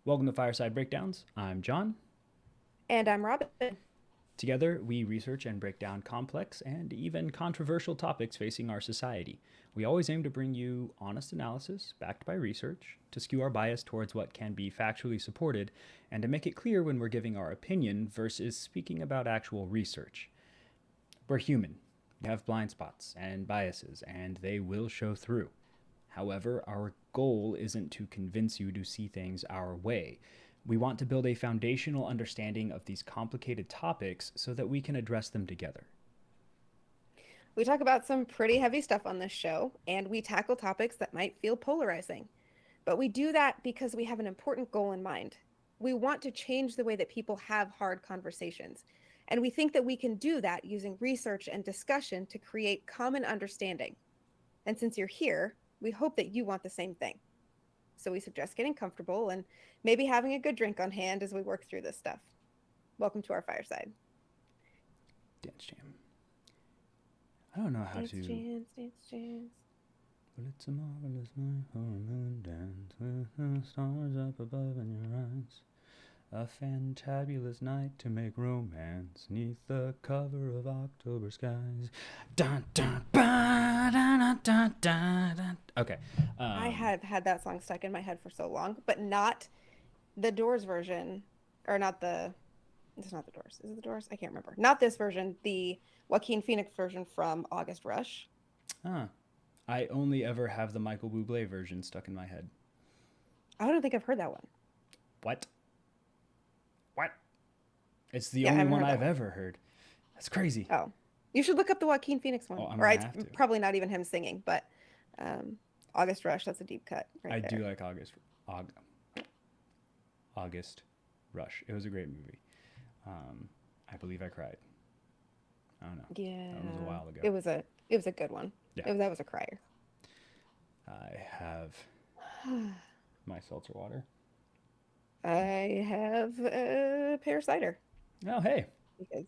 Welcome to Fireside Breakdowns. I'm John. And I'm Robin. Together, we research and break down complex and even controversial topics facing our society. We always aim to bring you honest analysis backed by research, to skew our bias towards what can be factually supported, and to make it clear when we're giving our opinion versus speaking about actual research. We're human. We have blind spots and biases, and they will show through. However, our goal isn't to convince you to see things our way. We want to build a foundational understanding of these complicated topics so that we can address them together. We talk about some pretty heavy stuff on this show, and we tackle topics that might feel polarizing. But we do that because we have an important goal in mind. We want to change the way that people have hard conversations. And we think that we can do that using research and discussion to create common understanding. And since you're here, we hope that you want the same thing. So we suggest getting comfortable and maybe having a good drink on hand as we work through this stuff. Welcome to our fireside. Dance jam. I don't know how Dance to. chance, dance chance. But it's a marvelous night for a moon dance with the stars up above in your eyes. A fantabulous night to make romance neath the cover of October skies. Dun, dun, ba, dun, dun, dun, dun. Okay. I have had that song stuck in my head for so long, but not the Doors version, or not the. It's not the Doors. Is it the Doors? I can't remember. Not this version. The Joaquin Phoenix version from August Rush. Ah, I only ever have the Michael Bublé version stuck in my head. I don't think I've heard that one. What? What? It's the Yeah, I only haven't one heard that I've one. ever heard. That's crazy. Oh, you should look up the Joaquin Phoenix Oh, one. I'm Or gonna it's have to. probably not even him singing, but um, August Rush. That's a deep cut right I do there. like Aug, August Rush. It was a great movie. I believe I cried. I don't know. That was a Yeah, while ago. it was a good one. Yeah, That was a crier. I have my seltzer water. I have a pear cider Oh, hey. because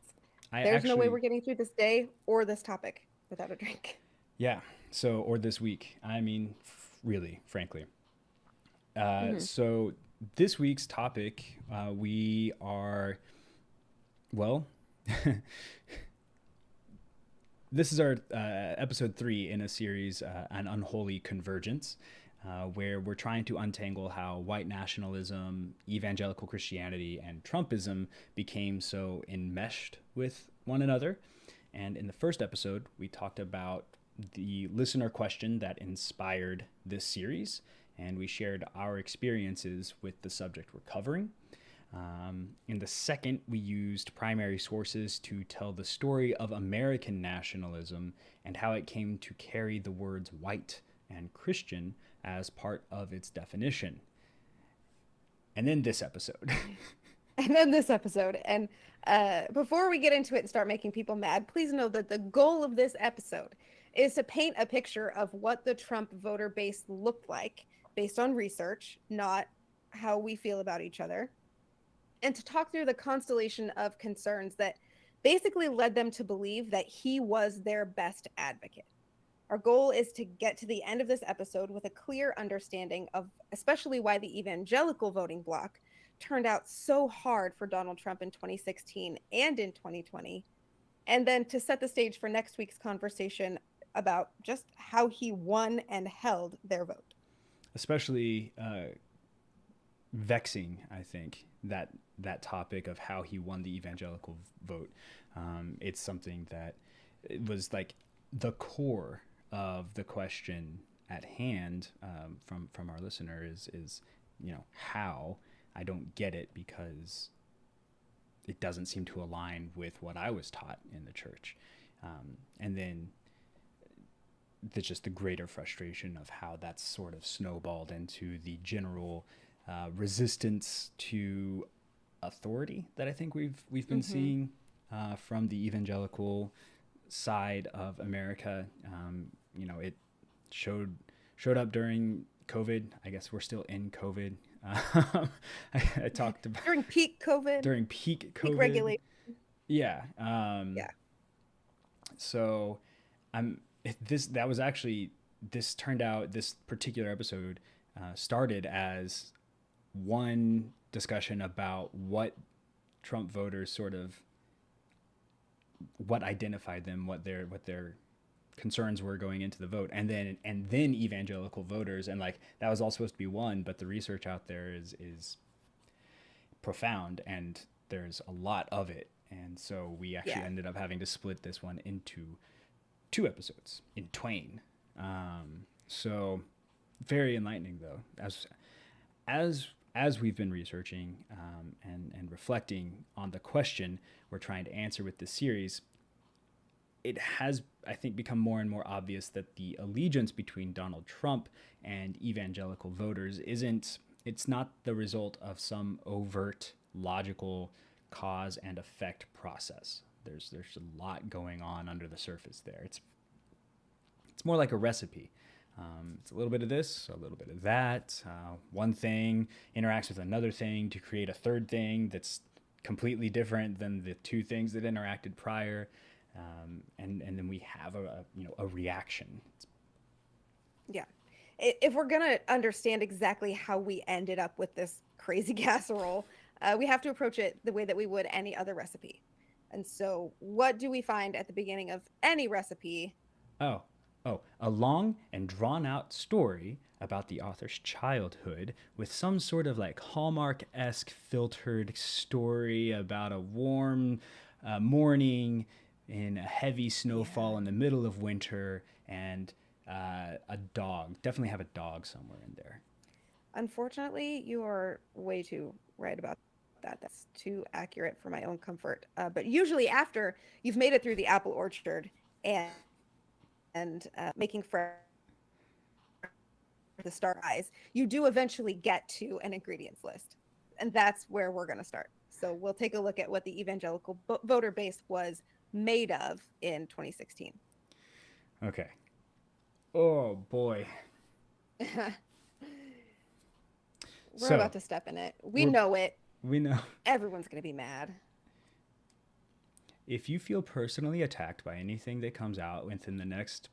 I there's no way actually, we're getting through this day or this topic without a drink. yeah. So, or this week. I mean, really, frankly. Hmm. So, this week's topic, we are, well, this is our episode 3 in a series, An Unholy Convergence, where we're trying to untangle how white nationalism, evangelical Christianity, and Trumpism became so enmeshed with one another. And in the first episode, we talked about the listener question that inspired this series, and we shared our experiences with the subject we're covering. In the second, we used primary sources to tell the story of American nationalism and how it came to carry the words white and Christian as part of its definition. And then this episode. And then this episode. And before we get into it and start making people mad, please know that the goal of this episode is to paint a picture of what the Trump voter base looked like based on research, not how we feel about each other, and to talk through the constellation of concerns that basically led them to believe that he was their best advocate. Our goal is to get to the end of this episode with a clear understanding of especially why the evangelical voting bloc turned out so hard for Donald Trump in 2016 and in 2020, and then to set the stage for next week's conversation about just how he won and held their vote. Especially vexing, I think, that topic of how he won the evangelical vote. It's something that it was like the core of the question at hand, from our listener is how. I don't get it because it doesn't seem to align with what I was taught in the church. And then just the greater frustration of how that's sort of snowballed into the general resistance to authority that I think we've been Mm-hmm. seeing from the evangelical side of America. It showed showed up during COVID. I guess we're still in COVID. I talked about During peak COVID, during peak peak COVID. regulation. Yeah. Yeah. So I'm this that was actually this turned out this particular episode started as one discussion about what Trump voters sort of, what identified them, what their concerns were going into the vote, and then evangelical voters, and like that was all supposed to be one, but the research out there is profound, and there's a lot of it, and so we actually ended up having to split this one into 2 episodes in twain. So very enlightening though, as we've been researching and reflecting on the question we're trying to answer with this series. It has, I think, become more and more obvious that the allegiance between Donald Trump and evangelical voters it's not the result of some overt logical cause and effect process. There's a lot going on under the surface there. It's more like a recipe. It's a little bit of this, a little bit of that. One thing interacts with another thing to create a third thing that's completely different than the 2 things that interacted prior. And then we have a reaction. Yeah. If we're going to understand exactly how we ended up with this crazy casserole, we have to approach it the way that we would any other recipe. And so what do we find at the beginning of any recipe? A long and drawn out story about the author's childhood with some sort of like Hallmark-esque filtered story about a warm morning in a heavy snowfall in the middle of winter, and a dog. Definitely have a dog somewhere in there. Unfortunately, you are way too right about that. That's too accurate for my own comfort. But usually after you've made it through the apple orchard and making fresh the star eyes, you do eventually get to an ingredients list. And that's where we're going to start. So we'll take a look at what the evangelical voter base was made of in 2016. Okay. Oh boy. We're about to step in it. We know it. We know. Everyone's going to be mad. If you feel personally attacked by anything that comes out within the next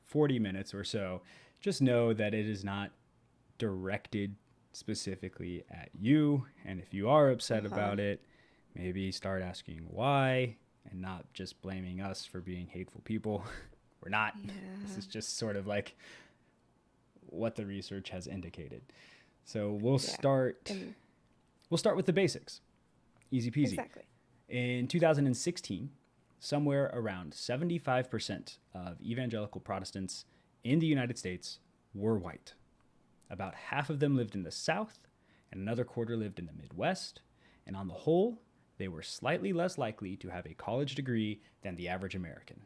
40 minutes or so, just know that it is not directed specifically at you. And if you are upset about it, maybe start asking why, and not just blaming us for being hateful people. We're not. Yeah. This is just sort of like what the research has indicated. So we'll start with the basics. Easy peasy. Exactly. In 2016, somewhere around 75% of evangelical Protestants in the United States were white. About half of them lived in the South, and another quarter lived in the Midwest. And on the whole, they were slightly less likely to have a college degree than the average American.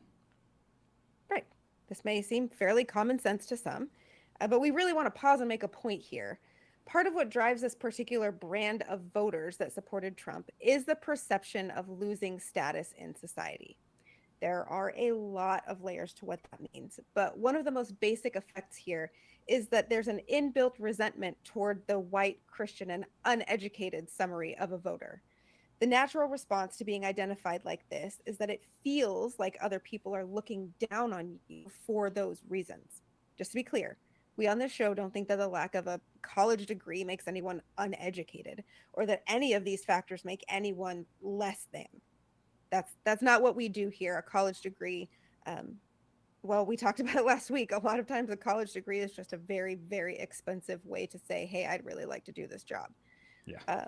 Right. This may seem fairly common sense to some, but we really want to pause and make a point here. Part of what drives this particular brand of voters that supported Trump is the perception of losing status in society. There are a lot of layers to what that means, but one of the most basic effects here is that there's an inbuilt resentment toward the white, Christian, and uneducated summary of a voter. The natural response to being identified like this is that it feels like other people are looking down on you for those reasons. Just to be clear, we on this show don't think that the lack of a college degree makes anyone uneducated, or that any of these factors make anyone less than. That's not what we do here. A college degree, well, we talked about it last week. A lot of times a college degree is just a very, very expensive way to say, hey, I'd really like to do this job. Yeah.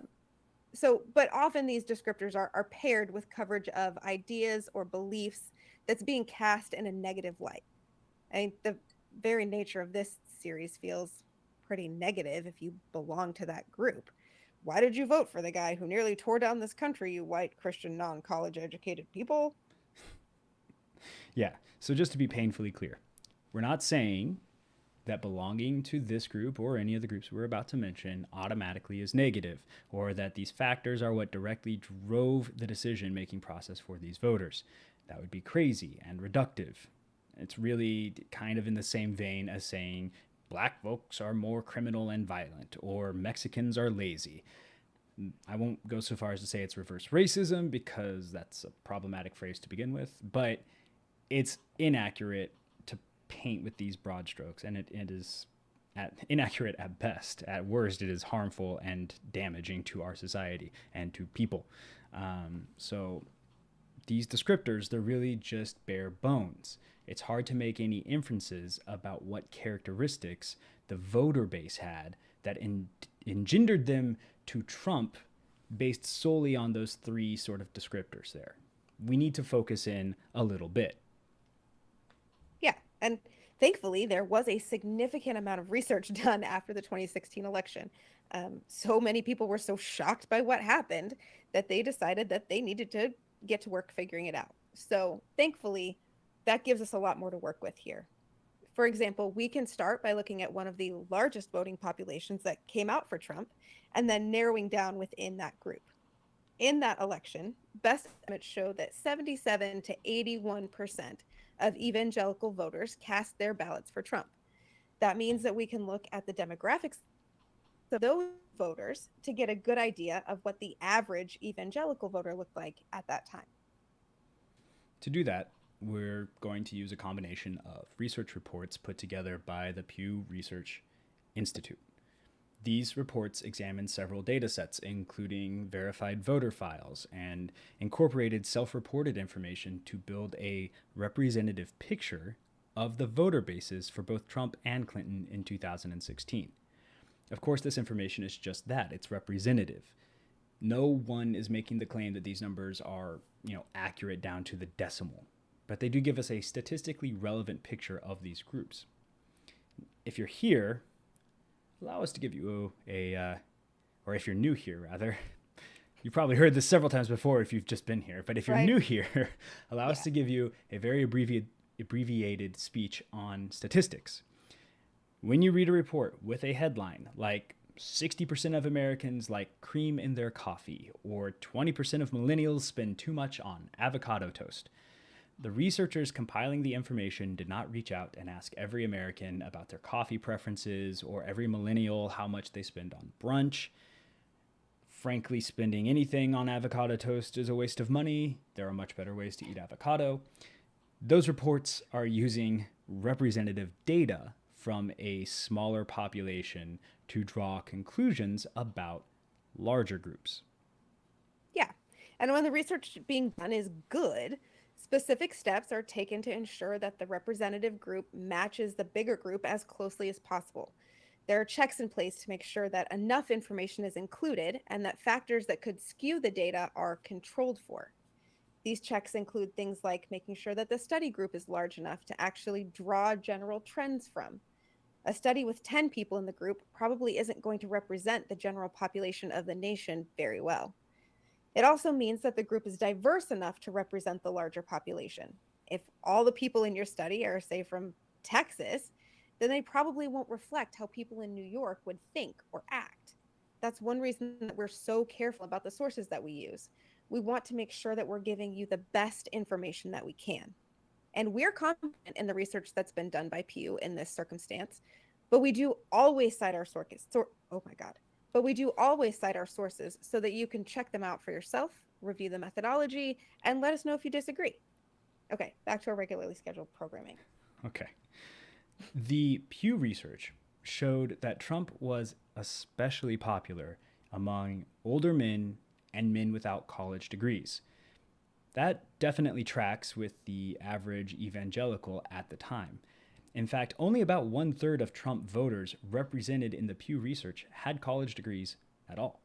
But often these descriptors are paired with coverage of ideas or beliefs that's being cast in a negative light. I mean, the very nature of this series feels pretty negative if you belong to that group. Why did you vote for the guy who nearly tore down this country, you white, Christian, non-college educated people? Yeah, so just to be painfully clear, we're not saying that belonging to this group or any of the groups we're about to mention automatically is negative, or that these factors are what directly drove the decision-making process for these voters. That would be crazy and reductive. It's really kind of in the same vein as saying black folks are more criminal and violent, or Mexicans are lazy. I won't go so far as to say it's reverse racism, because that's a problematic phrase to begin with, but it's inaccurate to paint with these broad strokes, and it is inaccurate at best. At worst, it is harmful and damaging to our society and to people. So these descriptors, they're really just bare bones. It's hard to make any inferences about what characteristics the voter base had that engendered them to Trump based solely on those three sort of descriptors there. We need to focus in a little bit. Yeah. And thankfully, there was a significant amount of research done after the 2016 election. So many people were so shocked by what happened that they decided that they needed to get to work figuring it out. So thankfully, that gives us a lot more to work with here. For example, we can start by looking at one of the largest voting populations that came out for Trump and then narrowing down within that group. In that election, best estimates show that 77 to 81% of evangelical voters cast their ballots for Trump. That means that we can look at the demographics of those voters to get a good idea of what the average evangelical voter looked like at that time. To do that, we're going to use a combination of research reports put together by the Pew Research Institute. These reports examine several data sets, including verified voter files and incorporated self-reported information to build a representative picture of the voter bases for both Trump and Clinton in 2016. Of course, this information is just that, it's representative. No one is making the claim that these numbers are, accurate down to the decimal, but they do give us a statistically relevant picture of these groups. If you're here, allow us to give you or if you're new here, rather, you've probably heard this several times before if you've just been here, but if you're new here, allow us to give you a very abbreviated speech on statistics. When you read a report with a headline like 60% of Americans like cream in their coffee, or 20% of millennials spend too much on avocado toast, the researchers compiling the information did not reach out and ask every American about their coffee preferences or every millennial how much they spend on brunch. Frankly, spending anything on avocado toast is a waste of money. There are much better ways to eat avocado. Those reports are using representative data from a smaller population to draw conclusions about larger groups. Yeah. And when the research being done is good, specific steps are taken to ensure that the representative group matches the bigger group as closely as possible. There are checks in place to make sure that enough information is included and that factors that could skew the data are controlled for. These checks include things like making sure that the study group is large enough to actually draw general trends from. A study with 10 people in the group probably isn't going to represent the general population of the nation very well. It also means that the group is diverse enough to represent the larger population. If all the people in your study are, say, from Texas, then they probably won't reflect how people in New York would think or act. That's one reason that we're so careful about the sources that we use. We want to make sure that we're giving you the best information that we can. And we're confident in the research that's been done by Pew in this circumstance, but we do always cite our sources. But we do always cite our sources so that you can check them out for yourself, review the methodology, and let us know if you disagree. Okay, back to our regularly scheduled programming. Okay. The Pew research showed that Trump was especially popular among older men and men without college degrees. That definitely tracks with the average evangelical at the time. In fact, only about 1/3 of Trump voters represented in the Pew research had college degrees at all.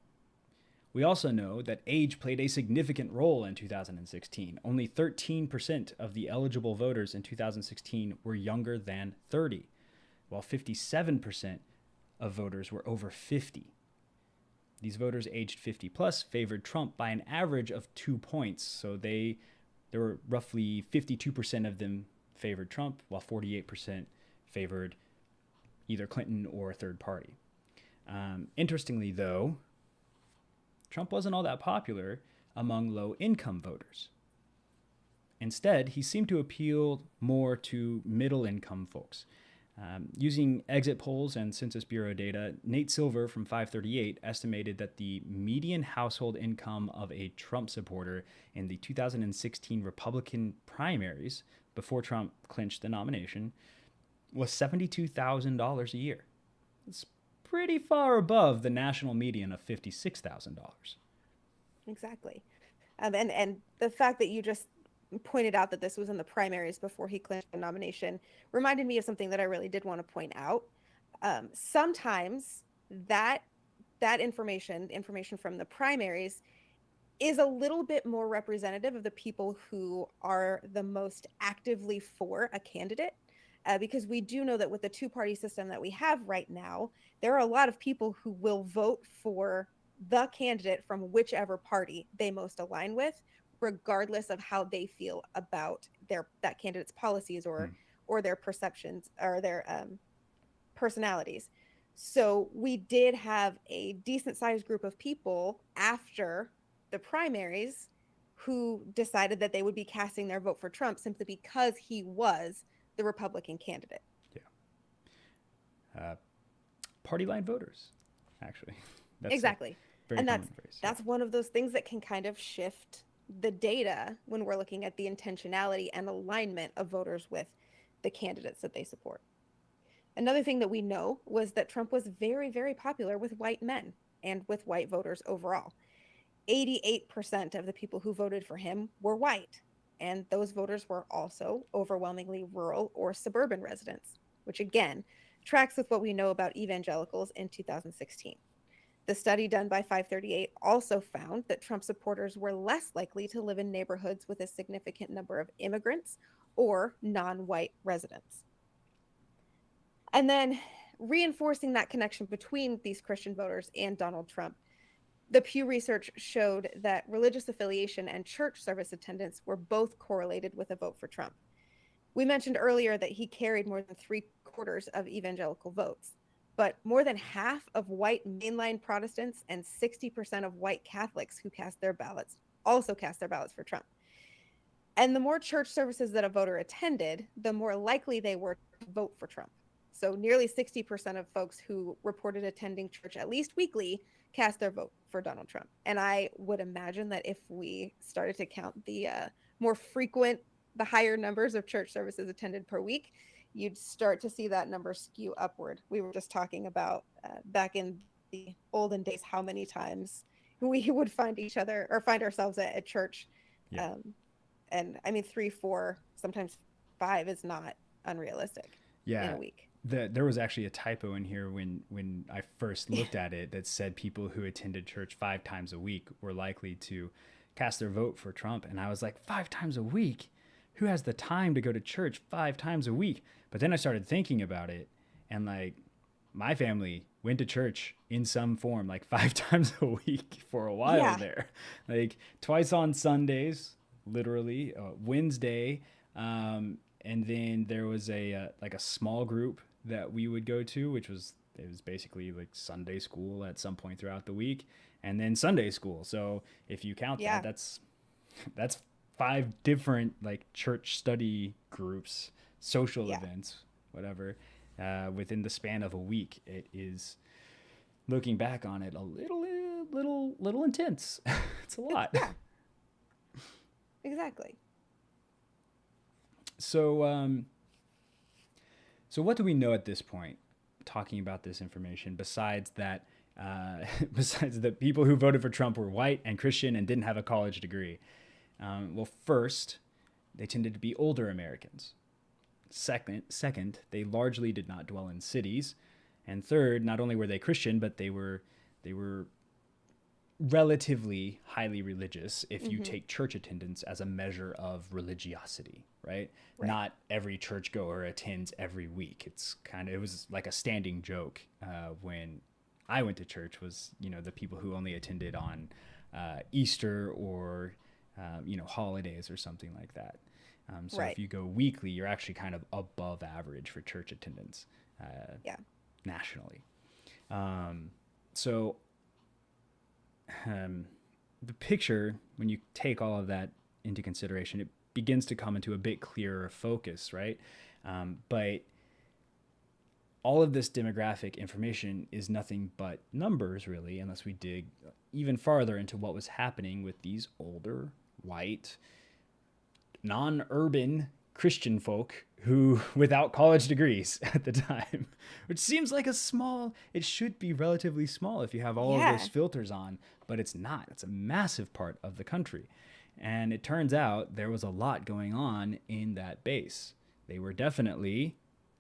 We also know that age played a significant role in 2016. Only 13% of the eligible voters in 2016 were younger than 30, while 57% of voters were over 50. These voters aged 50 plus favored Trump by an average of 2 points, so there were roughly 52% of them favored Trump, while 48% favored either Clinton or a third party. Interestingly, though, Trump wasn't all that popular among low-income voters. Instead, he seemed to appeal more to middle-income folks. Using exit polls and Census Bureau data, Nate Silver from 538 estimated that the median household income of a Trump supporter in the 2016 Republican primaries, before Trump clinched the nomination, was $72,000 a year. It's pretty far above the national median of $56,000. Exactly. And the fact that you just pointed out that this was in the primaries before he clinched the nomination reminded me of something that I really did want to point out. Sometimes that information from the primaries is a little bit more representative of the people who are the most actively for a candidate. Because we do know that with the two-party system that we have right now, there are a lot of people who will vote for the candidate from whichever party they most align with, regardless of how they feel about that candidate's policies Hmm. or their perceptions or their personalities. So we did have a decent sized group of people after the primaries who decided that they would be casting their vote for Trump simply because he was the Republican candidate. Yeah. Party line voters, actually. That's a Exactly. very And common phrase. Yeah. that's one of those things that can kind of shift the data when we're looking at the intentionality and alignment of voters with the candidates that they support. Another thing that we know was that Trump was very, very popular with white men and with white voters overall. 88% of the people who voted for him were white, and those voters were also overwhelmingly rural or suburban residents, which again tracks with what we know about evangelicals in 2016. The study done by 538 also found that Trump supporters were less likely to live in neighborhoods with a significant number of immigrants or non white residents. And then reinforcing that connection between these Christian voters and Donald Trump, the Pew Research showed that religious affiliation and church service attendance were both correlated with a vote for Trump. We mentioned earlier that he carried more than 3/4 of evangelical votes, but more than half of white mainline Protestants and 60% of white Catholics who cast their ballots also cast their ballots for Trump. And the more church services that a voter attended, the more likely they were to vote for Trump. So nearly 60% of folks who reported attending church at least weekly cast their vote for Donald Trump. And I would imagine that if we started to count the the higher numbers of church services attended per week, you'd start to see that number skew upward. We were just talking about back in the olden days how many times we would find each other or find ourselves at church. Yeah. And I mean, 3, 4, sometimes 5 is not unrealistic in Yeah. a week. There was actually a typo in here when I first looked at it that said people who attended church 5 times a week were likely to cast their vote for Trump. And I was like, 5 times a week? Who has the time to go to church 5 times a week? But then I started thinking about it, and like my family went to church in some form like 5 times a week for a while Yeah. there, like twice on Sundays, literally, Wednesday. And then there was a like a small group that we would go to, which was it was basically like Sunday school at some point throughout the week, and then Sunday school. So if you count Yeah. that, that's 5 different like church study groups, social Yeah. events, whatever, within the span of a week. It is, looking back on it, a little intense. It's a lot. Yeah. Exactly. So, so what do we know at this point, talking about this information, besides that, besides the people who voted for Trump were white and Christian and didn't have a college degree? Well, first, they tended to be older Americans. Second, they largely did not dwell in cities. And third, not only were they Christian, but they were relatively highly religious if you take church attendance as a measure of religiosity, right? Right. Not every churchgoer attends every week. It was like a standing joke when I went to church, was, the people who only attended on Easter or, holidays or something like that. So Right. if you go weekly, you're actually kind of above average for church attendance Yeah. nationally. So the picture, when you take all of that into consideration, it begins to come into a bit clearer focus, right? But all of this demographic information is nothing but numbers, really, unless we dig even farther into what was happening with these older, white, non-urban Christian folk who without college degrees at the time, which seems like it should be relatively small if you have all of those Yeah. filters on, but it's not. It's a massive part of the country. And it turns out there was a lot going on in that base. They were definitely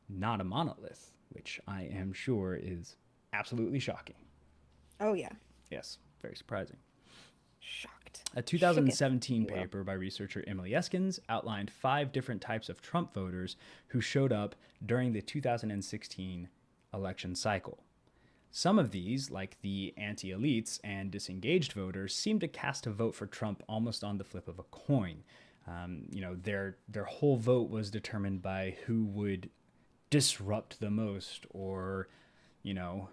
not a monolith, which I am sure is absolutely shocking. Oh yeah. Yes, very surprising. Shocked. A Shooketh, if 2017 you will. paper by researcher Emily Eskins outlined 5 different types of Trump voters who showed up during the 2016 election cycle. Some of these, like the anti elites and disengaged voters, seem to cast a vote for Trump almost on the flip of a coin. Their whole vote was determined by who would disrupt the most, or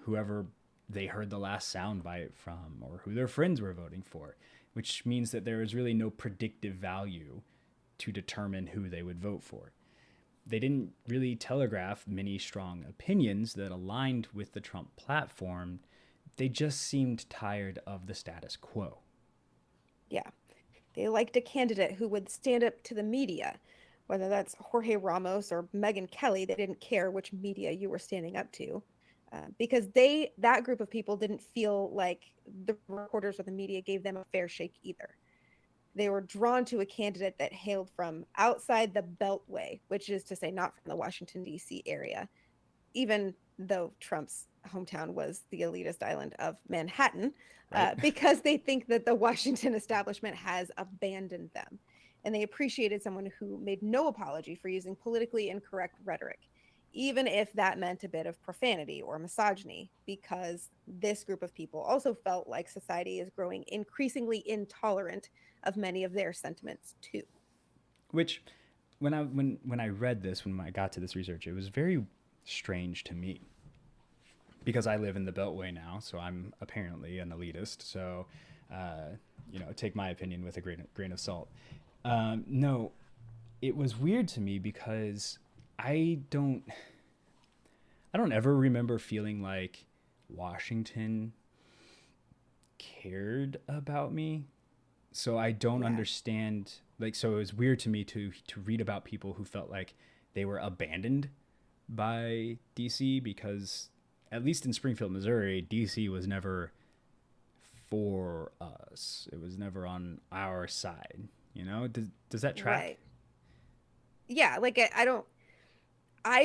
whoever they heard the last soundbite from, or who their friends were voting for, which means that there is really no predictive value to determine who they would vote for. They didn't really telegraph many strong opinions that aligned with the Trump platform. They just seemed tired of the status quo. Yeah. They liked a candidate who would stand up to the media, whether that's Jorge Ramos or Megyn Kelly. They didn't care which media you were standing up to, because that group of people didn't feel like the reporters or the media gave them a fair shake either. They were drawn to a candidate that hailed from outside the Beltway, which is to say, not from the Washington, D.C. area, even though Trump's hometown was the elitist island of Manhattan, Right? because they think that the Washington establishment has abandoned them. And they appreciated someone who made no apology for using politically incorrect rhetoric, even if that meant a bit of profanity or misogyny, because this group of people also felt like society is growing increasingly intolerant of many of their sentiments too. Which, when I read this, when I got to this research, it was very strange to me because I live in the Beltway now, so I'm apparently an elitist. So, take my opinion with a grain of salt. No, it was weird to me because I don't I don't ever remember feeling like Washington cared about me. So I don't Yeah. understand, like, so it was weird to me to read about people who felt like they were abandoned by DC, because at least in Springfield, Missouri, DC was never for us. It was never on our side. Does that track? Right. Yeah, like I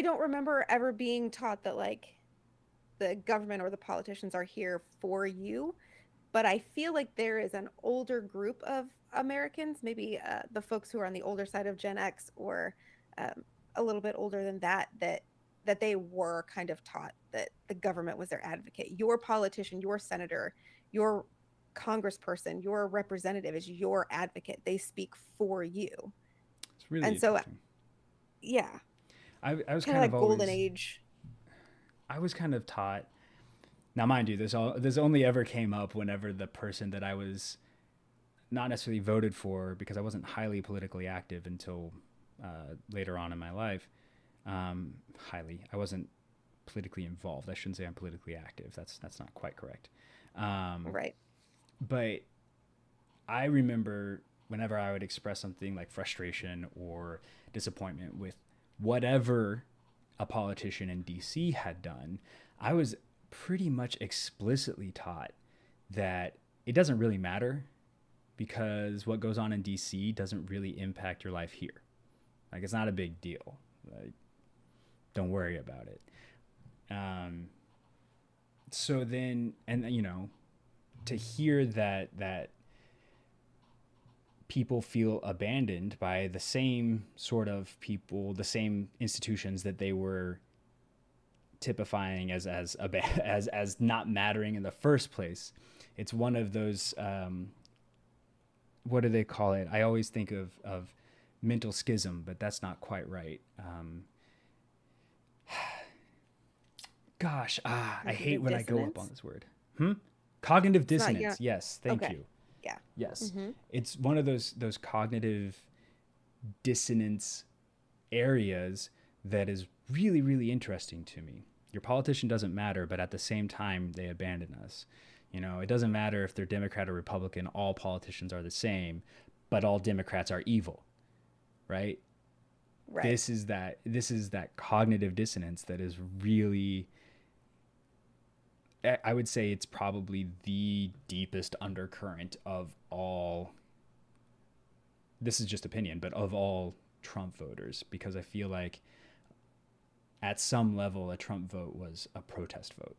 don't remember ever being taught that like the government or the politicians are here for you, but I feel like there is an older group of Americans, maybe the folks who are on the older side of Gen X or um, a little bit older than that they were kind of taught that the government was their advocate. Your politician, your senator, your congressperson, your representative is your advocate. They speak for you. It's really And so, interesting. yeah, I was kind of kind of like golden always age. I was kind of taught. Now, mind you, this only ever came up whenever the person that I was not necessarily voted for, because I wasn't highly politically active until later on in my life. I wasn't politically involved. I shouldn't say I'm politically active. That's not quite correct. Um, Right. but I remember whenever I would express something like frustration or disappointment with whatever a politician in DC had done, I was pretty much explicitly taught that it doesn't really matter, because what goes on in DC doesn't really impact your life here. Like, it's not a big deal. Like, don't worry about it. Um, so then, and to hear that people feel abandoned by the same sort of people, the same institutions that they were typifying as not mattering in the first place. It's one of those, what do they call it? I always think of mental schism, but that's not quite right. I hate Cognitive when I go up on dissonance. this word. Cognitive It's not your. dissonance. Yes, thank Okay. you. Yeah. Yes, Mm-hmm. it's one of those cognitive dissonance areas that is really, really interesting to me. Your politician doesn't matter, but at the same time, they abandon us. It doesn't matter if they're Democrat or Republican. All politicians are the same, but all Democrats are evil, right? Right. this is that cognitive dissonance that is really, I would say it's probably the deepest undercurrent of all. This is just opinion, but of all Trump voters, because I feel like at some level a Trump vote was a protest vote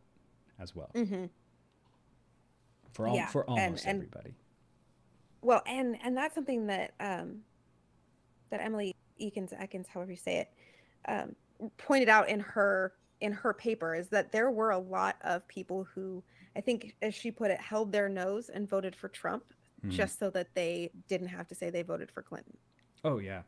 as well, Mm-hmm. Yeah. for almost And everybody. well, and that's something that that Emily Ekins, however you say it, um, pointed out in her paper, is that there were a lot of people who, I think, as she put it, held their nose and voted for Trump Mm. just so that they didn't have to say they voted for Clinton. Oh yeah,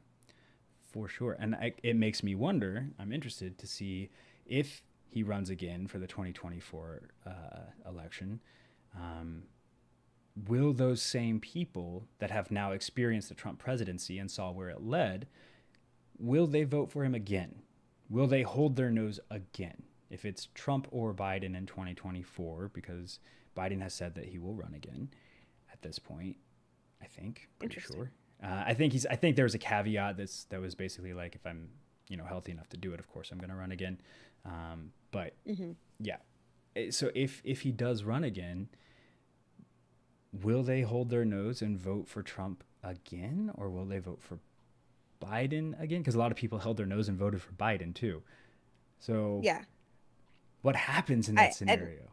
for sure. And it makes me wonder. I'm interested to see if he runs again for the 2024 election. Um, will those same people that have now experienced the Trump presidency and saw where it led, will they vote for him again? Will they hold their nose again? If it's Trump or Biden in 2024, because Biden has said that he will run again at this point, I think, pretty Interesting. sure. I think there was a caveat that was basically like, if I'm, healthy enough to do it, of course I'm going to run again. But Mm-hmm. yeah, so if he does run again, will they hold their nose and vote for Trump again, or will they vote for Biden again? Because a lot of people held their nose and voted for Biden too. So Yeah. what happens in that And scenario?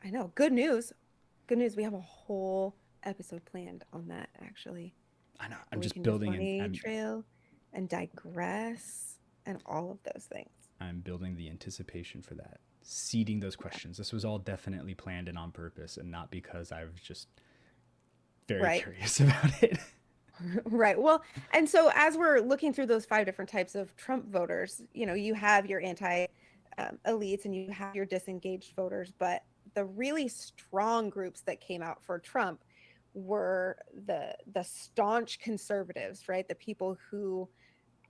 I know. Good news. Good news. We have a whole episode planned on that, actually, I know. I'm where we just can do a building an. funny trail and digress and all of those things. I'm building the anticipation for that. Seeding those questions. This was all definitely planned and on purpose, and not because I was just very Right. curious about it. Right. Well, and so as we're looking through those five different types of Trump voters, you have your anti elites and you have your disengaged voters, but the really strong groups that came out for Trump were the staunch conservatives, right? The people who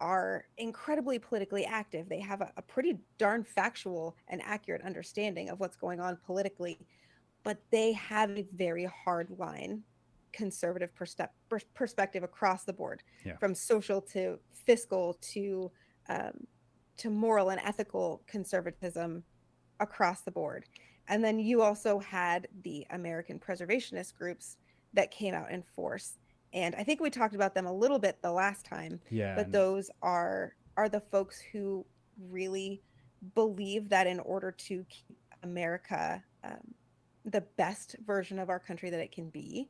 are incredibly politically active. They have a pretty darn factual and accurate understanding of what's going on politically, but they have a very hard line conservative perspective across the board, Yeah. from social to fiscal um, to moral and ethical conservatism across the board. And then you also had the American preservationist groups that came out in force. And I think we talked about them a little bit the last time, Yeah. but And those are the folks who really believe that in order to keep America the best version of our country that it can be,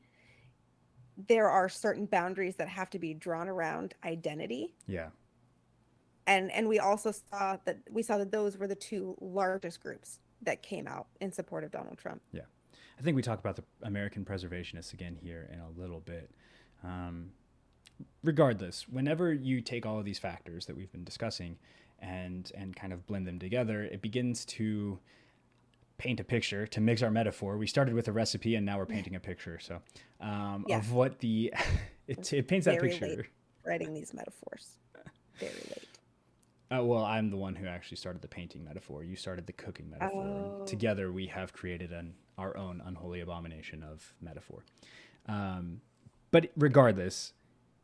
there are certain boundaries that have to be drawn around identity. yeah. And we saw that those were the two largest groups that came out in support of Donald Trump. Yeah. I think we talk about the American preservationists again here in a little bit. Um, Regardless, whenever you take all of these factors that we've been discussing and kind of blend them together, it begins to paint a picture. To mix our metaphor, we started with a recipe and now we're painting a picture. So Yeah, of what the it paints that very late picture. writing these metaphors. Very late. Well, I'm the one who actually started the painting metaphor. You started the cooking metaphor. And Oh, together we have created our own unholy abomination of metaphor. But regardless,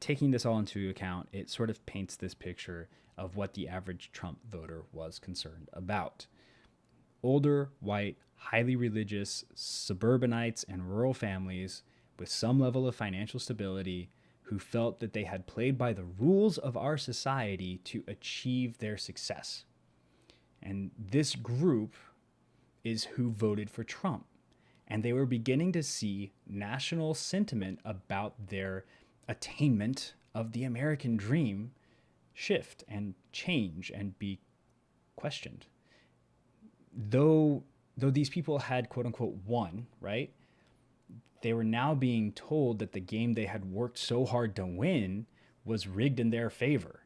taking this all into account, it sort of paints this picture of what the average Trump voter was concerned about. Older, white, highly religious suburbanites and rural families with some level of financial stability who felt that they had played by the rules of our society to achieve their success. And this group is who voted for Trump. And they were beginning to see national sentiment about their attainment of the American dream shift and change and be questioned. Though these people had quote unquote won, right? They were now being told that the game they had worked so hard to win was rigged in their favor.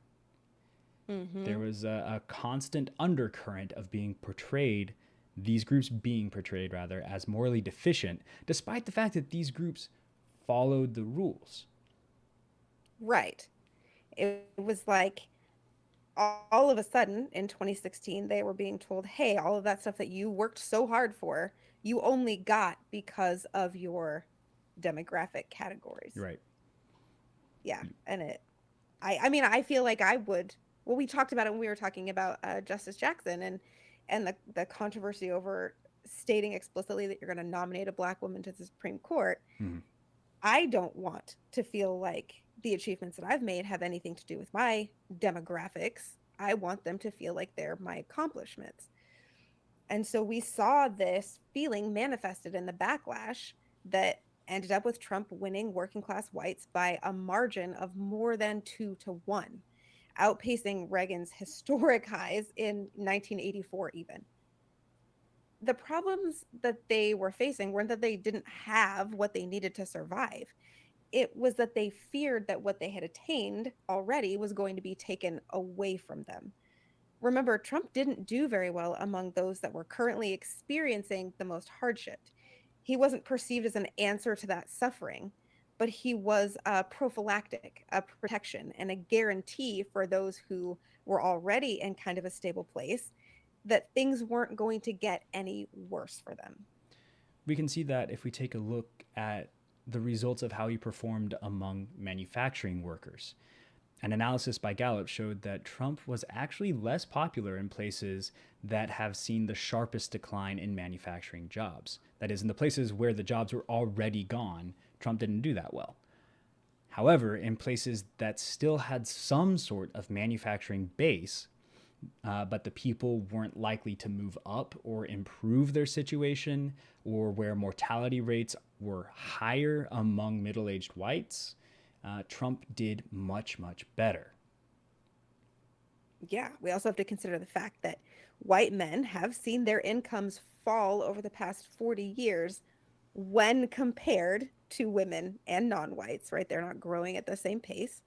mm-hmm. There was a constant undercurrent of being portrayed, these groups being portrayed rather, as morally deficient, despite the fact that these groups followed the rules. Right. It was like all of a sudden in 2016, they were being told, hey, all of that stuff that you worked so hard for, you only got because of your demographic categories. You're right. Yeah. And I mean, I feel like I would. Well, we talked about it when we were talking about Justice Jackson and the controversy over stating explicitly that you're going to nominate a black woman to the Supreme Court. Mhm. I don't want to feel like the achievements that I've made have anything to do with my demographics. I want them to feel like they're my accomplishments. And so we saw this feeling manifested in the backlash that ended up with Trump winning working class whites by a margin of more than 2-1, outpacing Reagan's historic highs in 1984, even. The problems that they were facing weren't that they didn't have what they needed to survive. It was that they feared that what they had attained already was going to be taken away from them. Remember, Trump didn't do very well among those that were currently experiencing the most hardship. He wasn't perceived as an answer to that suffering, but he was a prophylactic, a protection, and a guarantee for those who were already in kind of a stable place that things weren't going to get any worse for them. We can see that if we take a look at the results of how he performed among manufacturing workers. An analysis by Gallup showed that Trump was actually less popular in places that have seen the sharpest decline in manufacturing jobs. That is, in the places where the jobs were already gone, Trump didn't do that well. However, in places that still had some sort of manufacturing base, but the people weren't likely to move up or improve their situation, or where mortality rates were higher among middle aged whites, Trump did much, much better. Yeah, we also have to consider the fact that white men have seen their incomes fall over the past 40 years when compared to women and non whites, right? They're not growing at the same pace,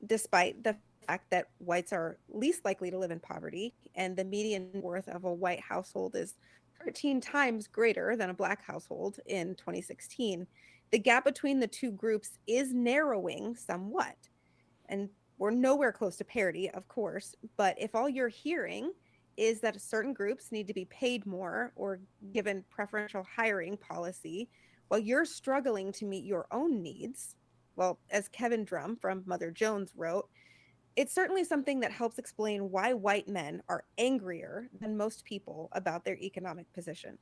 despite the fact that whites are least likely to live in poverty, and the median worth of a white household is 13 times greater than a black household in 2016. The gap between the two groups is narrowing somewhat. And we're nowhere close to parity, of course, but if all you're hearing is that certain groups need to be paid more or given preferential hiring policy while you're struggling to meet your own needs, well, as Kevin Drum from Mother Jones wrote, it's certainly something that helps explain why white men are angrier than most people about their economic position.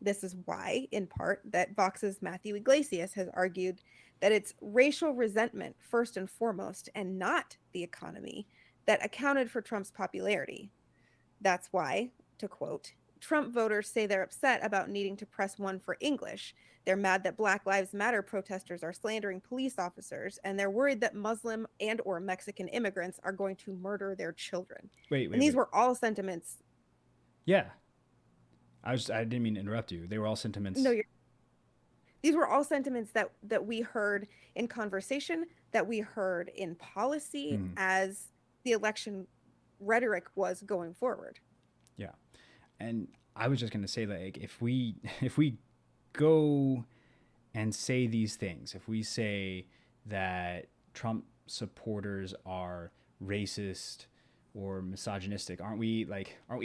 This is why, in part, that Vox's Matthew Iglesias has argued that it's racial resentment, first and foremost, and not the economy, that accounted for Trump's popularity. That's why, to quote, Trump voters say they're upset about needing to press one for English. They're mad that Black Lives Matter protesters are slandering police officers, and they're worried that Muslim and or Mexican immigrants are going to murder their children. Wait, And wait, these wait. were all sentiments. Yeah, I didn't mean to interrupt you. They were all No, sentiments. you're these were all sentiments that we heard in conversation, that we heard in policy Mhm. as the election rhetoric was going forward. Yeah, and I was just gonna say, like, if we if we go and say these things, if we say that Trump supporters are racist or misogynistic, aren't we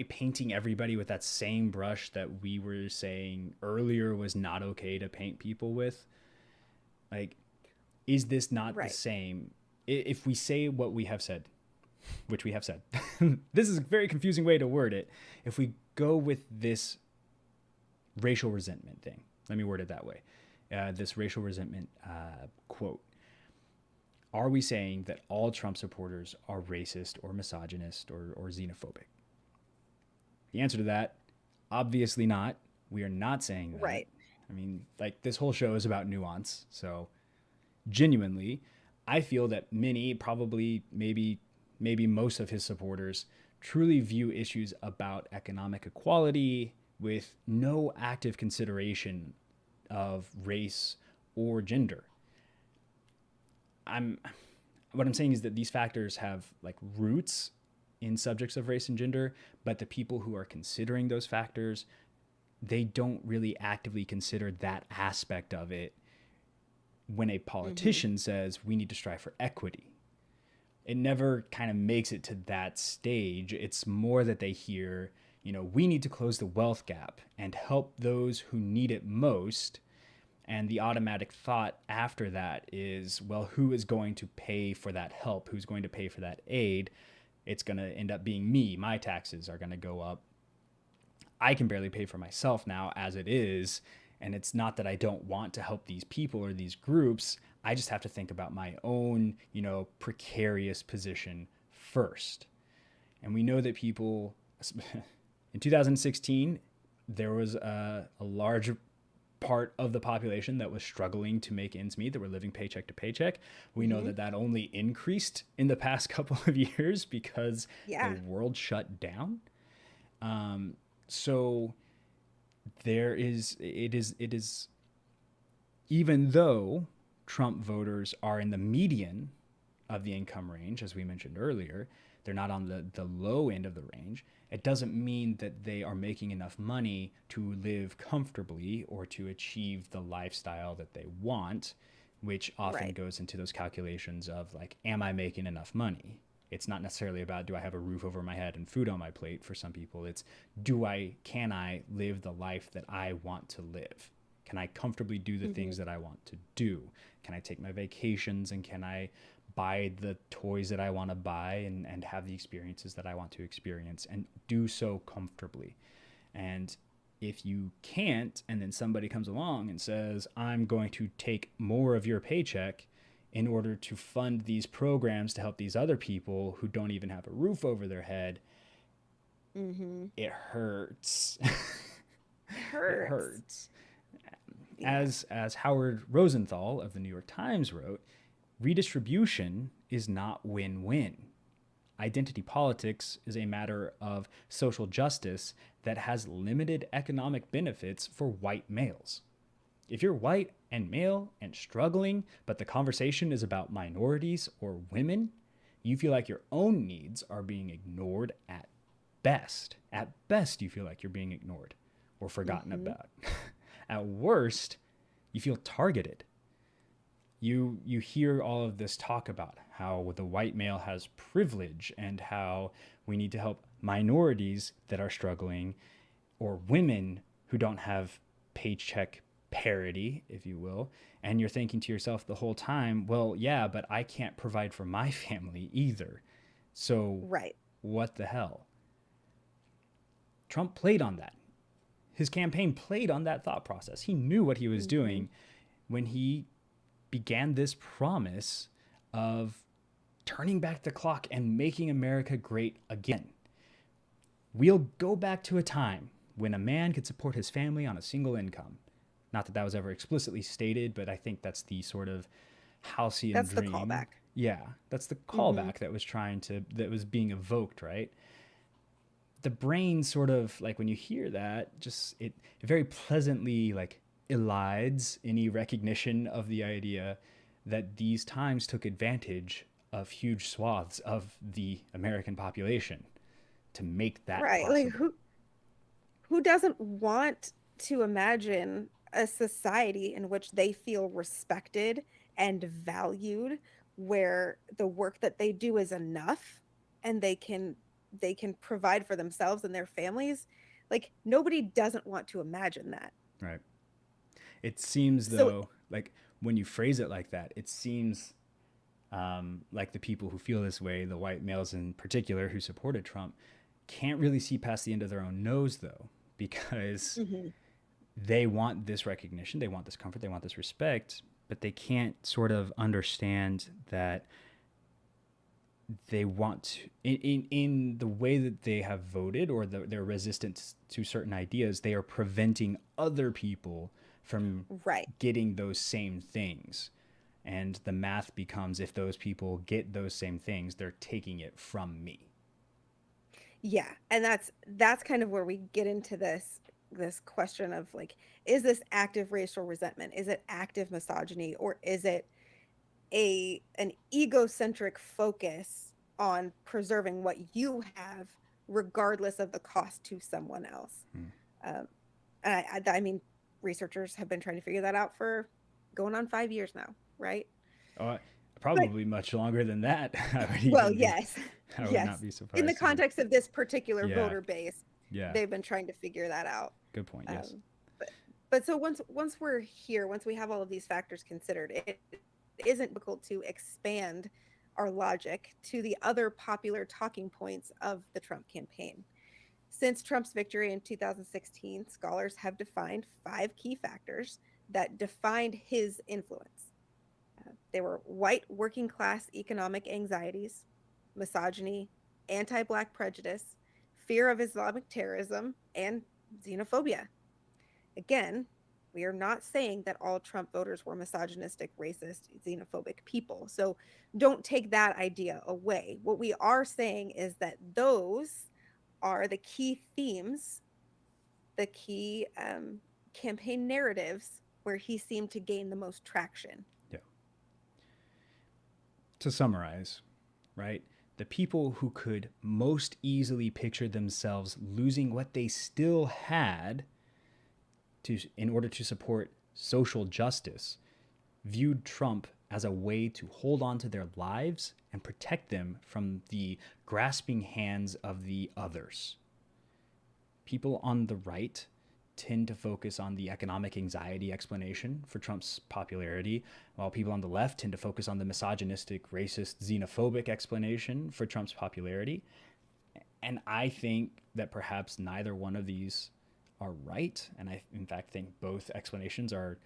painting everybody with that same brush that we were saying earlier was not okay to paint people with? Like, is this not the Right. same? If we say what we have said, which we have said, this is a very confusing way to word it. If we go with this racial resentment thing, let me word it that way, this racial resentment quote, are we saying that all Trump supporters are racist or misogynist or xenophobic? The answer to that, obviously not. We are not saying that. Right. I mean, like, this whole show is about nuance. So, genuinely, I feel that many, probably, maybe most of his supporters truly view issues about economic equality with no active consideration of race or gender. I'm what I'm saying is that these factors have like roots in subjects of race and gender, but the people who are considering those factors, they don't really actively consider that aspect of it when a Mm-hmm. politician says we need to strive for equity. It never kind of makes it to that stage. It's more that they hear, we need to close the wealth gap and help those who need it most. And the automatic thought after that is, well, who is going to pay for that help? Who's going to pay for that aid? It's going to end up being me. My taxes are going to go up. I can barely pay for myself now as it is. And it's not that I don't want to help these people or these groups. I just have to think about my own, precarious position first. And we know that people, in 2016, there was a large part of the population that was struggling to make ends meet, that were living paycheck to paycheck. We know that only increased in the past couple of years because the world shut down. So it is, even though Trump voters are in the median of the income range, as we mentioned earlier, they're not on the low end of the range. It doesn't mean that they are making enough money to live comfortably or to achieve the lifestyle that they want, which often goes into those calculations of like, am I making enough money? It's not necessarily about, do I have a roof over my head and food on my plate for some people. It's, can I live the life that I want to live? Can I comfortably do the things that I want to do? Can I take my vacations, and can I buy the toys that I want to buy and have the experiences that I want to experience, and do so comfortably? And if you can't, and then somebody comes along and says, I'm going to take more of your paycheck in order to fund these programs to help these other people who don't even have a roof over their head, it hurts. It hurts. Yeah. As Howard Rosenthal of the New York Times wrote, redistribution is not win-win. Identity politics is a matter of social justice that has limited economic benefits for white males. If you're white and male and struggling, but the conversation is about minorities or women, you feel like your own needs are being ignored at best. At best, you feel like you're being ignored or forgotten about. At worst, you feel targeted. You hear all of this talk about how the white male has privilege and how we need to help minorities that are struggling, or women who don't have paycheck parity, if you will. And you're thinking to yourself the whole time, well, yeah, but I can't provide for my family either. So what the hell? Trump played on that. His campaign played on that thought process. He knew what he was doing when he began this promise of turning back the clock and making America great again. We'll go back to a time when a man could support his family on a single income. Not that that was ever explicitly stated, but I think that's the sort of halcyon dream. That's the callback. Yeah, that's the callback that was being evoked, right? The brain sort of, like, when you hear that, just it very pleasantly like elides any recognition of the idea that these times took advantage of huge swaths of the American population to make that possible. Like who doesn't want to imagine a society in which they feel respected and valued, where the work that they do is enough and they can provide for themselves and their families? Like, nobody doesn't want to imagine that. Right. It seems, though, like when you phrase it like that, it seems like the people who feel this way, the white males in particular who supported Trump, can't really see past the end of their own nose, though, because they want this recognition, they want this comfort, they want this respect, but they can't sort of understand that they want to, in the way that they have voted, or their resistance to certain ideas, they are preventing other people from getting those same things. And the math becomes, if those people get those same things, they're taking it from me. Yeah, and that's kind of where we get into this question of, like, is this active racial resentment? Is it active misogyny? Or is it an egocentric focus on preserving what you have, regardless of the cost to someone else? And I mean, researchers have been trying to figure that out for going on 5 years now, right? Probably much longer than that. Yes. I would not be surprised. In the context of this particular voter base, they've been trying to figure that out. Good point, yes. But so once we're here, once we have all of these factors considered, it isn't difficult to expand our logic to the other popular talking points of the Trump campaign. Since Trump's victory in 2016, scholars have defined 5 key factors that defined his influence. They were white working class economic anxieties, misogyny, anti Black prejudice, fear of Islamic terrorism, and xenophobia. Again, we are not saying that all Trump voters were misogynistic, racist, xenophobic people. So don't take that idea away. What we are saying is that those are the key themes, the key campaign narratives where he seemed to gain the most traction. Yeah. To summarize, right? The people who could most easily picture themselves losing what they still had in order to support social justice viewed Trump as a way to hold on to their lives and protect them from the grasping hands of the others. People on the right tend to focus on the economic anxiety explanation for Trump's popularity, while people on the left tend to focus on the misogynistic, racist, xenophobic explanation for Trump's popularity. And I think that perhaps neither one of these are right. And I, in fact, think both explanations are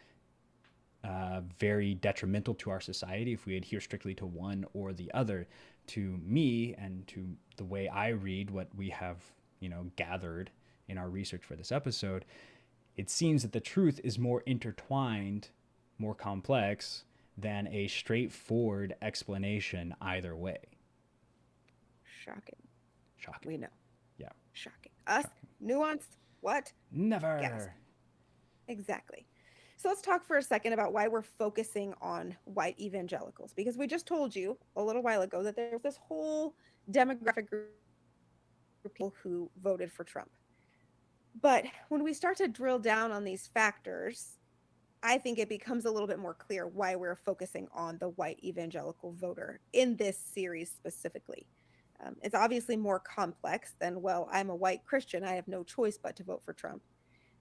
very detrimental to our society if we adhere strictly to one or the other. To me and to the way I read what we have, gathered in our research for this episode, it seems that the truth is more intertwined, more complex than a straightforward explanation either way. Shocking. Shocking. We know. Yeah. Shocking. Us? Shocking. Nuanced? What? Never. Gasp. Exactly. So let's talk for a second about why we're focusing on white evangelicals, because we just told you a little while ago that there's this whole demographic group of people who voted for Trump. But when we start to drill down on these factors, I think it becomes a little bit more clear why we're focusing on the white evangelical voter in this series specifically. It's obviously more complex than, well, I'm a white Christian, I have no choice but to vote for Trump.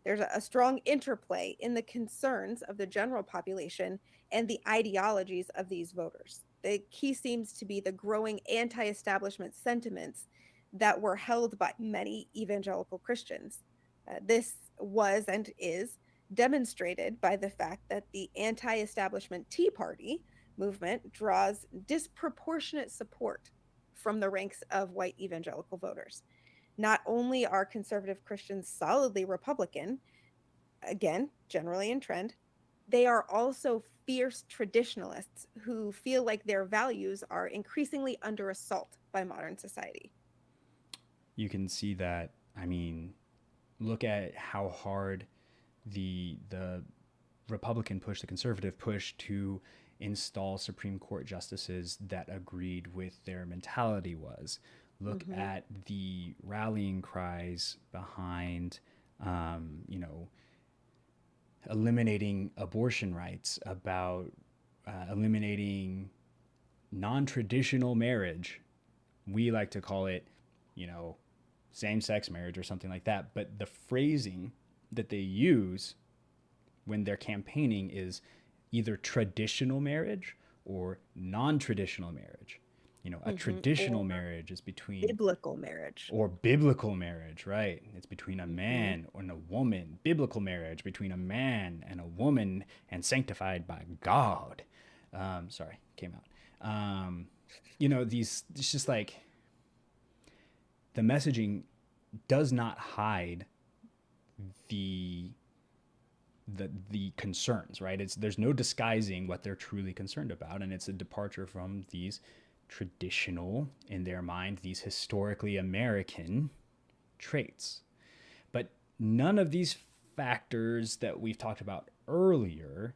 There's a strong interplay in the concerns of the general population and the ideologies of these voters. The key seems to be the growing anti-establishment sentiments that were held by many evangelical Christians. This was and is demonstrated by the fact that the anti-establishment Tea Party movement draws disproportionate support from the ranks of white evangelical voters. Not only are conservative Christians solidly Republican, again, generally in trend, they are also fierce traditionalists who feel like their values are increasingly under assault by modern society. You can see that, look at how hard the Republican push, the conservative push to install Supreme Court justices that agreed with their mentality was. Look at the rallying cries behind, eliminating abortion rights, about eliminating non-traditional marriage. We like to call it, same-sex marriage or something like that. But the phrasing that they use when they're campaigning is either traditional marriage or non-traditional marriage. A traditional marriage is between biblical marriage. Or biblical marriage, right? It's between a man and a woman. Biblical marriage between a man and a woman and sanctified by God. Sorry, came out. It's just like the messaging does not hide the concerns, right? There's no disguising what they're truly concerned about, and it's a departure from these traditional, in their mind, these historically American traits. But none of these factors that we've talked about earlier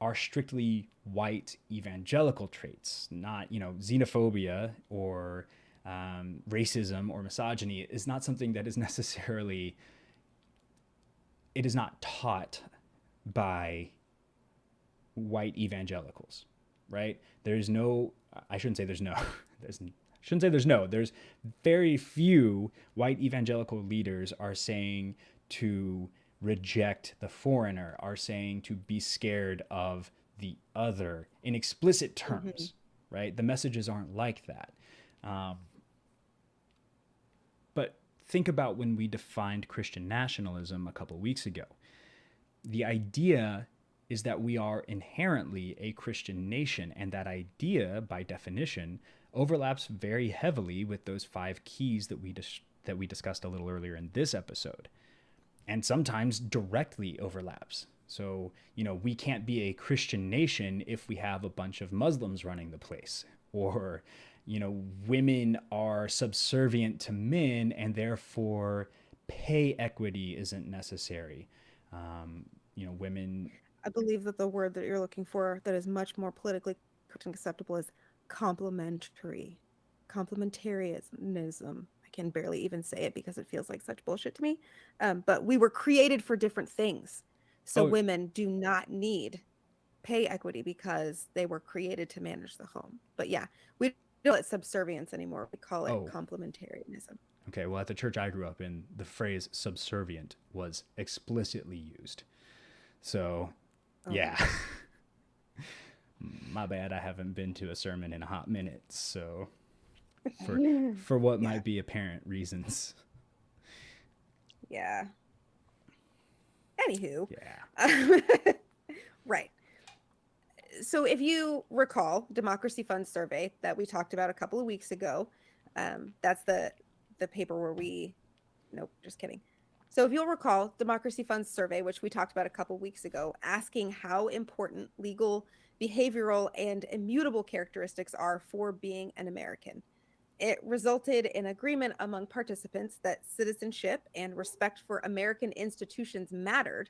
are strictly white evangelical traits. Not, xenophobia or racism or misogyny is not something that is necessarily, it is not taught by white evangelicals, right? There's very few white evangelical leaders are saying to reject the foreigner, are saying to be scared of the other in explicit Mm-hmm. terms, right? The messages aren't like that. Um, but think about when we defined Christian nationalism a couple weeks ago. The idea is that we are inherently a Christian nation, and that idea, by definition, overlaps very heavily with those five keys that we discussed a little earlier in this episode, and sometimes directly overlaps. So, we can't be a Christian nation if we have a bunch of Muslims running the place, or, women are subservient to men and therefore pay equity isn't necessary. Women. I believe that the word that you're looking for that is much more politically correct and acceptable is complementary. Complementarianism. I can barely even say it because it feels like such bullshit to me. But we were created for different things. So Oh, women do not need pay equity because they were created to manage the home. But yeah, we don't call it subservience anymore. We call it oh, complementarianism. okay. Well, at the church I grew up in, the phrase subservient was explicitly used. So, Oh my yeah. god. My bad. I haven't been to a sermon in a hot minute. So, for what Yeah. might be apparent reasons. Yeah. Anywho. Yeah. Right. So if you recall Democracy Fund survey that we talked about a couple of weeks ago, that's the paper where we nope, just kidding. So if you'll recall Democracy Fund's survey, which we talked about a couple of weeks ago, asking how important legal, behavioral, and immutable characteristics are for being an American. It resulted in agreement among participants that citizenship and respect for American institutions mattered,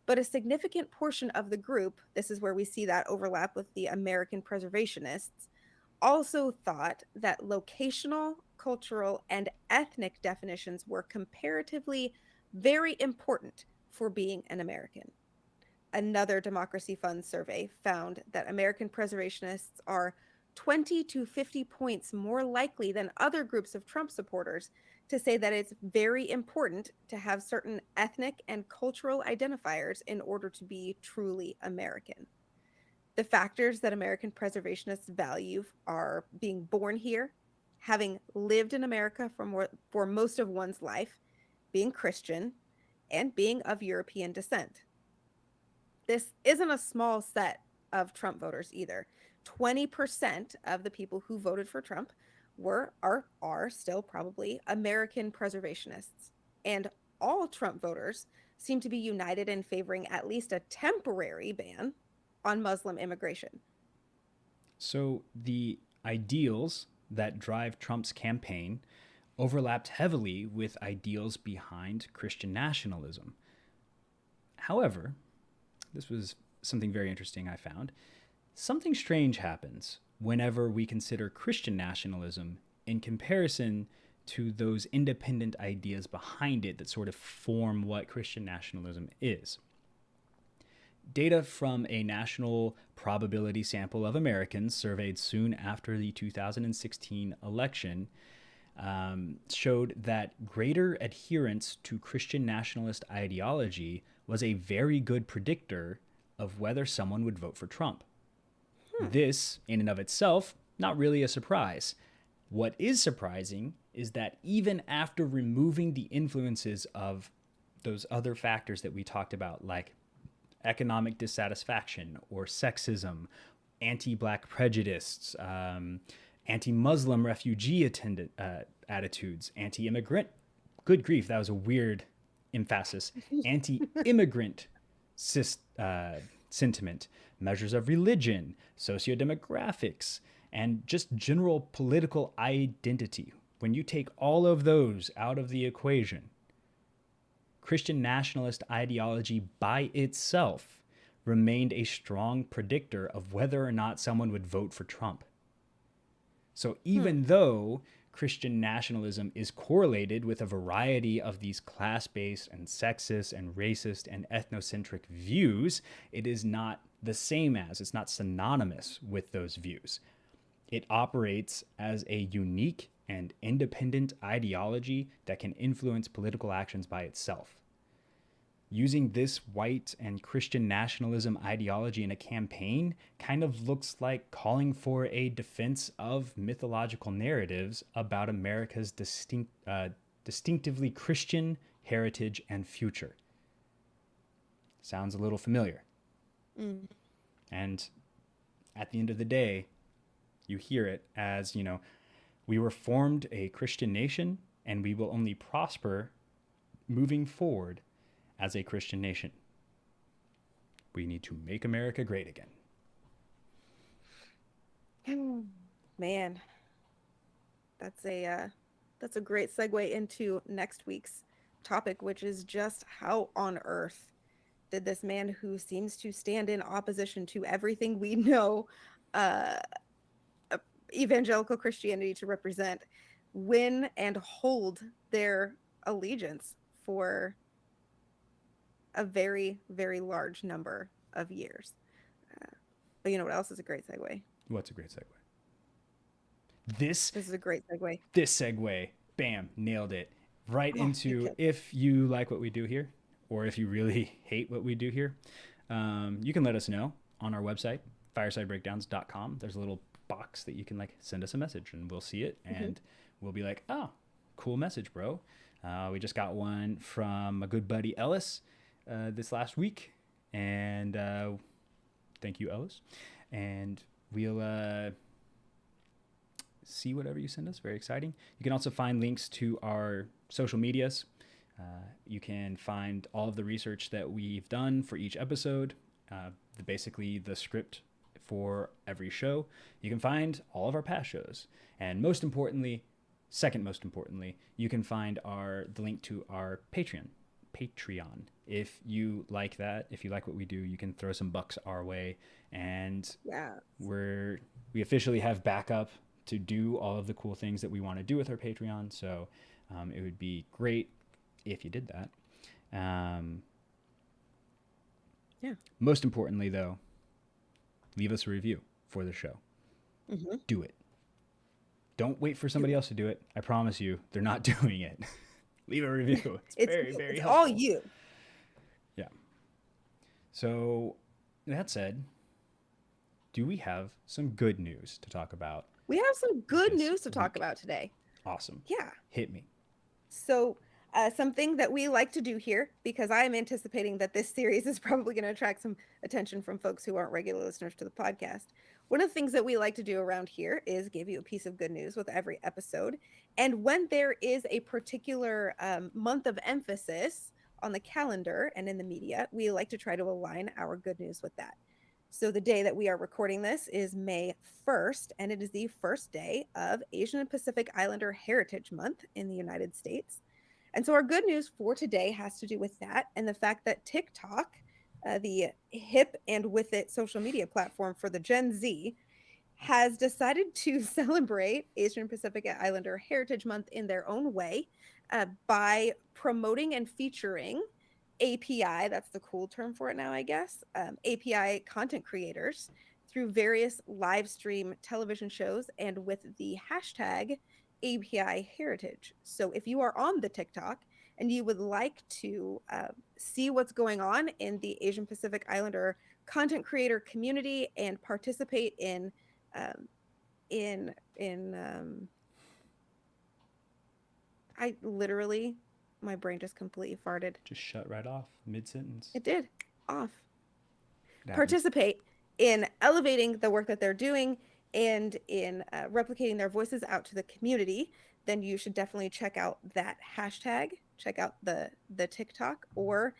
but a significant portion of the group, this is where we see that overlap with the American preservationists, also thought that locational, cultural, and ethnic definitions were comparatively very important for being an American. Another Democracy Fund survey found that American preservationists are 20 to 50 points more likely than other groups of Trump supporters to say that it's very important to have certain ethnic and cultural identifiers in order to be truly American. The factors that American preservationists value are being born here, having lived in America for most of one's life, being Christian, and being of European descent. This isn't a small set of Trump voters either. 20% of the people who voted for Trump are still probably American preservationists. And all Trump voters seem to be united in favoring at least a temporary ban on Muslim immigration. So the ideals that drive Trump's campaign overlapped heavily with ideals behind Christian nationalism. However, this was something very interesting I found. Something strange happens whenever we consider Christian nationalism in comparison to those independent ideas behind it that sort of form what Christian nationalism is. Data from a national probability sample of Americans surveyed soon after the 2016 election showed that greater adherence to Christian nationalist ideology was a very good predictor of whether someone would vote for Trump. This, in and of itself, not really a surprise. What is surprising is that even after removing the influences of those other factors that we talked about, like economic dissatisfaction or sexism, anti-black prejudice, anti-Muslim refugee attitudes, anti-immigrant. Good grief, that was a weird emphasis. Anti-immigrant sentiment, measures of religion, sociodemographics, and just general political identity. When you take all of those out of the equation, Christian nationalist ideology by itself remained a strong predictor of whether or not someone would vote for Trump. So even though Christian nationalism is correlated with a variety of these class-based and sexist and racist and ethnocentric views, it is not the same as, it's not synonymous with those views. It operates as a unique and independent ideology that can influence political actions by itself. using this white and Christian nationalism ideology in a campaign kind of looks like calling for a defense of mythological narratives about America's distinctively Christian heritage and future. Sounds a little familiar. Mm. And at the end of the day, you hear it as, we were formed a Christian nation and we will only prosper moving forward as a Christian nation. We need to make America great again. Man, that's a great segue into next week's topic, which is just how on earth did this man who seems to stand in opposition to everything we know evangelical Christianity to represent win and hold their allegiance for a very, very large number of years. But you know what else is a great segue? What's a great segue? This is a great segue. This segue, bam, nailed it. Right into, if you like what we do here, or if you really hate what we do here, you can let us know on our website, firesidebreakdowns.com. There's a little box that you can send us a message and we'll see it and we'll be like, oh, cool message, bro. We just got one from a good buddy Ellis this last week, and thank you, Ellis. And we'll see whatever you send us. Very exciting. You can also find links to our social medias. You can find all of the research that we've done for each episode, basically the script for every show. You can find all of our past shows, and second most importantly, you can find the link to our Patreon. If you like that, if you like what we do, you can throw some bucks our way, and we officially have backup to do all of the cool things that we want to do with our Patreon. So it would be great if you did that. Most importantly, though, leave us a review for the show. Do it. Don't wait for somebody else to do it. I promise you, they're not doing it. Leave a review. It's very, very helpful. All you. Yeah. So, that said, do we have some good news to talk about? We have some good news to talk about today. Awesome. Yeah. Hit me. So, something that we like to do here, because I'm anticipating that this series is probably going to attract some attention from folks who aren't regular listeners to the podcast. One of the things that we like to do around here is give you a piece of good news with every episode. And when there is a particular month of emphasis on the calendar and in the media, we like to try to align our good news with that. So the day that we are recording this is May 1st, and it is the first day of Asian and Pacific Islander Heritage Month in the United States. And so our good news for today has to do with that and the fact that TikTok, the hip and with it social media platform for the Gen Z, has decided to celebrate Asian and Pacific Islander Heritage Month in their own way by promoting and featuring API, that's the cool term for it now, I guess, API content creators through various live stream television shows and with the hashtag API Heritage. So if you are on the TikTok and you would like to see what's going on in the Asian Pacific Islander content creator community and participate in I literally, my brain just completely farted. Just shut right off mid-sentence. It did. Off. Participate in elevating the work that they're doing and in replicating their voices out to the community, then you should definitely check out that hashtag, check out the TikTok, or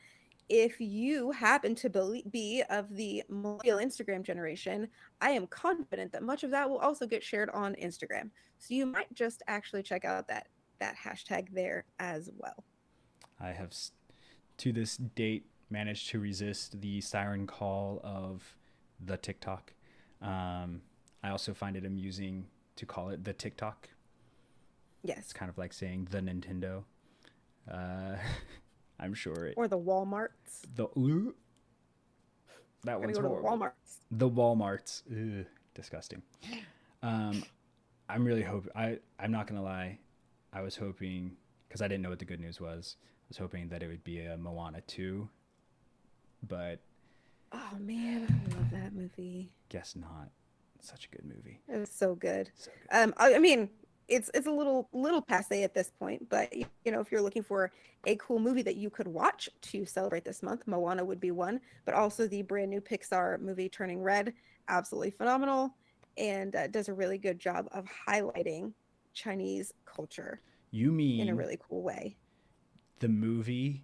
if you happen to be of the millennial Instagram generation, I am confident that much of that will also get shared on Instagram. So you might just actually check out that hashtag there as well. I have, to this date, managed to resist the siren call of the TikTok. I also find it amusing to call it the TikTok. Yes. It's kind of like saying the Nintendo. I'm sure. Or the Walmarts. That one's horrible. Walmarts. The Walmarts. Ugh, disgusting. I'm really hoping. I'm not gonna lie. I was hoping, because I didn't know what the good news was. I was hoping that it would be a Moana 2 but Oh man, I love that movie. guess not. Such a good movie. It was so good. So good. I mean, it's a little passe at this point, but you know, if you're looking for a cool movie that you could watch to celebrate this month, Moana would be one, but also the brand new Pixar movie Turning Red, absolutely phenomenal, and does a really good job of highlighting Chinese culture You in a mean really cool way. the movie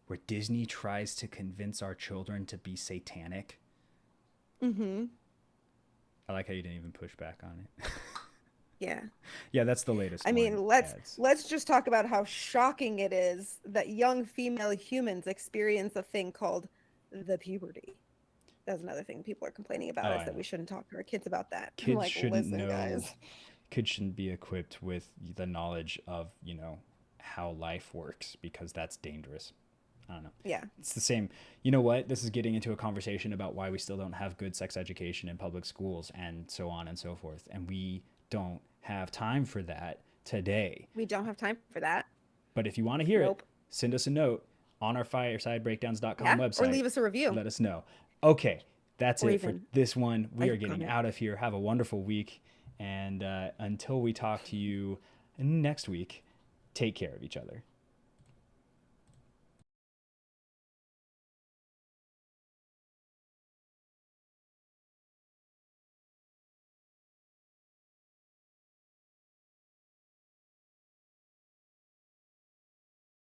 where Disney tries to convince our children to be satanic? Mm-hmm. I like how you didn't even push back on it. Yeah. Yeah, that's the latest I one. mean, let's Ads. let's just talk about how shocking it is that young female humans experience a thing called the puberty. That's another thing people are complaining Oh, about is I that know. we shouldn't talk to our kids about that. I'm Kids like, shouldn't listen, know. guys. Kids shouldn't be equipped with the knowledge of, how life works because that's dangerous. I don't know. Yeah. It's the same. You know what? This is getting into a conversation about why we still don't have good sex education in public schools and so on and so forth. And we don't have time for that today. We don't have time for that. But if you want to hear it, Nope. send us a note on our firesidebreakdowns.com Yeah. Or website. leave us a review. Let us know. Okay, that's Or it for even this one. We like are a getting comment. out of here. Have a wonderful week. And until we talk to you next week, take care of each other.